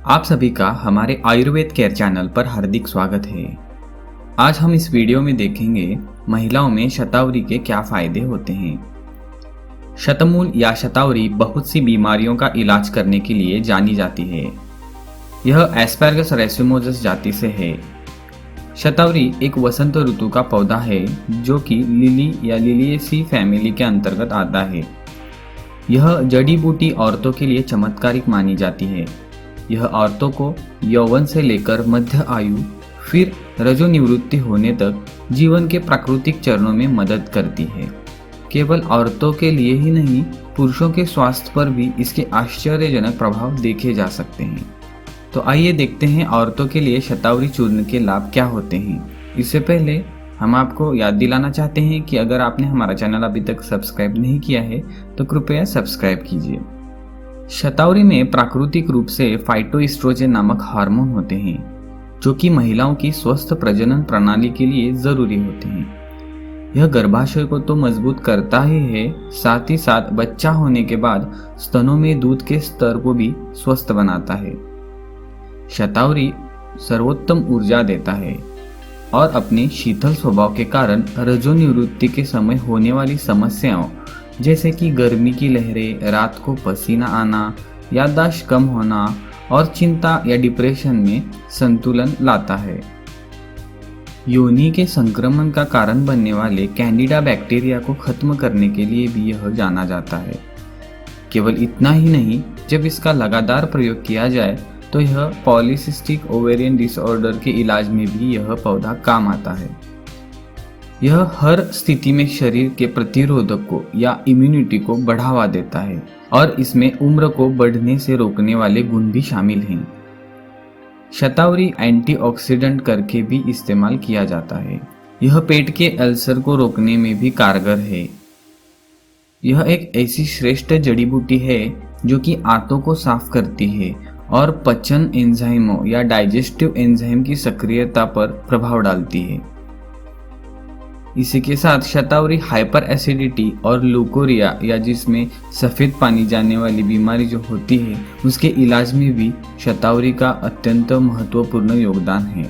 आप सभी का हमारे आयुर्वेद केयर चैनल पर हार्दिक स्वागत है। आज हम इस वीडियो में देखेंगे महिलाओं में शतावरी के क्या फायदे होते हैं। शतमूल या शतावरी बहुत सी बीमारियों का इलाज करने के लिए जानी जाती है। यह एस्पैरगस रैसिमोजस जाति से है। शतावरी एक वसंत ऋतु का पौधा है जो कि लिली या लिलिएसी फैमिली के अंतर्गत आता है। यह जड़ी बूटी औरतों के लिए चमत्कारिक मानी जाती है। यह औरतों को यौवन से लेकर मध्य आयु फिर रजोनिवृत्ति होने तक जीवन के प्राकृतिक चरणों में मदद करती है। केवल औरतों के लिए ही नहीं, पुरुषों के स्वास्थ्य पर भी इसके आश्चर्यजनक प्रभाव देखे जा सकते हैं। तो आइए देखते हैं औरतों के लिए शतावरी चूर्ण के लाभ क्या होते हैं। इससे पहले हम आपको याद दिलाना चाहते हैं कि अगर आपने हमारा चैनल अभी तक सब्सक्राइब नहीं किया है तो कृपया सब्सक्राइब कीजिए। शतावरी में प्राकृतिक रूप से फाइटोएस्ट्रोजन नामक हार्मोन होते हैं जो कि महिलाओं की स्वस्थ प्रजनन प्रणाली के लिए जरूरी होते हैं। यह गर्भाशय को तो मजबूत करता ही है, साथ ही साथ बच्चा होने के बाद स्तनों में दूध के स्तर को भी स्वस्थ बनाता है। शतावरी सर्वोत्तम ऊर्जा देता है और अपने शीतल स्वभाव के कारण रजोनिवृत्ति के समय होने वाली समस्याओं जैसे कि गर्मी की लहरें, रात को पसीना आना, याददाश्त कम होना और चिंता या डिप्रेशन में संतुलन लाता है। योनि के संक्रमण का कारण बनने वाले कैंडिडा बैक्टीरिया को खत्म करने के लिए भी यह जाना जाता है। केवल इतना ही नहीं, जब इसका लगातार प्रयोग किया जाए तो यह पॉलीसिस्टिक ओवेरियन डिसऑर्डर के इलाज में भी यह पौधा काम आता है। यह हर स्थिति में शरीर के प्रतिरोधक को या इम्यूनिटी को बढ़ावा देता है और इसमें उम्र को बढ़ने से रोकने वाले गुण भी शामिल हैं। शतावरी एंटीऑक्सीडेंट करके भी इस्तेमाल किया जाता है। यह पेट के अल्सर को रोकने में भी कारगर है। यह एक ऐसी श्रेष्ठ जड़ी बूटी है जो कि आंतों को साफ करती है और पचन एंजाइमों या डाइजेस्टिव एंजाइम की सक्रियता पर प्रभाव डालती है। इसी के साथ शतावरी हाइपर एसिडिटी और लुकोरिया या जिसमें सफ़ेद पानी जाने वाली बीमारी जो होती है उसके इलाज में भी शतावरी का अत्यंत महत्वपूर्ण योगदान है।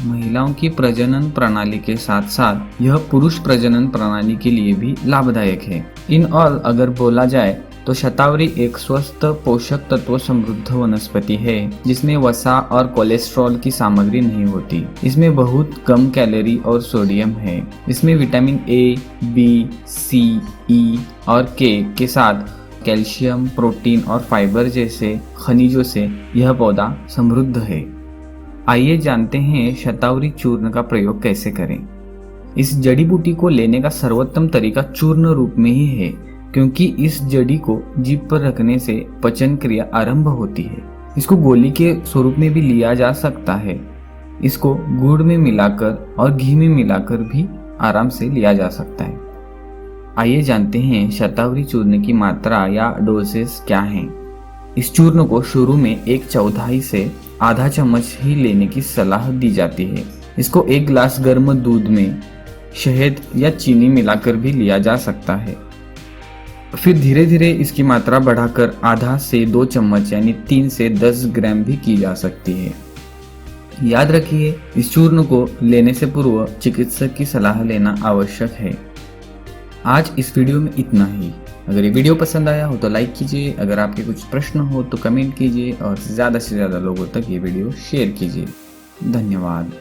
महिलाओं की प्रजनन प्रणाली के साथ साथ यह पुरुष प्रजनन प्रणाली के लिए भी लाभदायक है। इन ऑल अगर बोला जाए तो शतावरी एक स्वस्थ पोषक तत्व समृद्ध वनस्पति है जिसमें वसा और कोलेस्ट्रॉल की सामग्री नहीं होती। इसमें बहुत कम कैलोरी और सोडियम है। इसमें विटामिन ए, बी, सी, ई और के साथ कैल्शियम, प्रोटीन और फाइबर जैसे खनिजों से यह पौधा समृद्ध है। आइए जानते हैं शतावरी चूर्ण का प्रयोग कैसे करें। इस जड़ी बूटी को लेने का सर्वोत्तम तरीका चूर्ण रूप में ही है, क्योंकि इस जड़ी को जीभ पर रखने से पचन क्रिया आरंभ होती है। इसको गोली के स्वरूप में भी लिया जा सकता है। इसको गुड़ में मिलाकर और घी में मिलाकर भी आराम से लिया जा सकता है। आइए जानते हैं शतावरी चूर्ण की मात्रा या डोसेस क्या हैं। इस चूर्ण को शुरू में 1/4 से आधा चम्मच ही लेने की सलाह दी जाती है। इसको 1 गिलास गर्म दूध में शहद या चीनी मिलाकर भी लिया जा सकता है। फिर धीरे धीरे इसकी मात्रा बढ़ाकर आधा से 2 चम्मच यानी 3 से 10 ग्राम भी की जा सकती है। याद रखिए, इस चूर्ण को लेने से पूर्व चिकित्सक की सलाह लेना आवश्यक है। आज इस वीडियो में इतना ही। अगर ये वीडियो पसंद आया हो तो लाइक कीजिए। अगर आपके कुछ प्रश्न हो तो कमेंट कीजिए और ज़्यादा से ज़्यादा लोगों तक ये वीडियो शेयर कीजिए। धन्यवाद।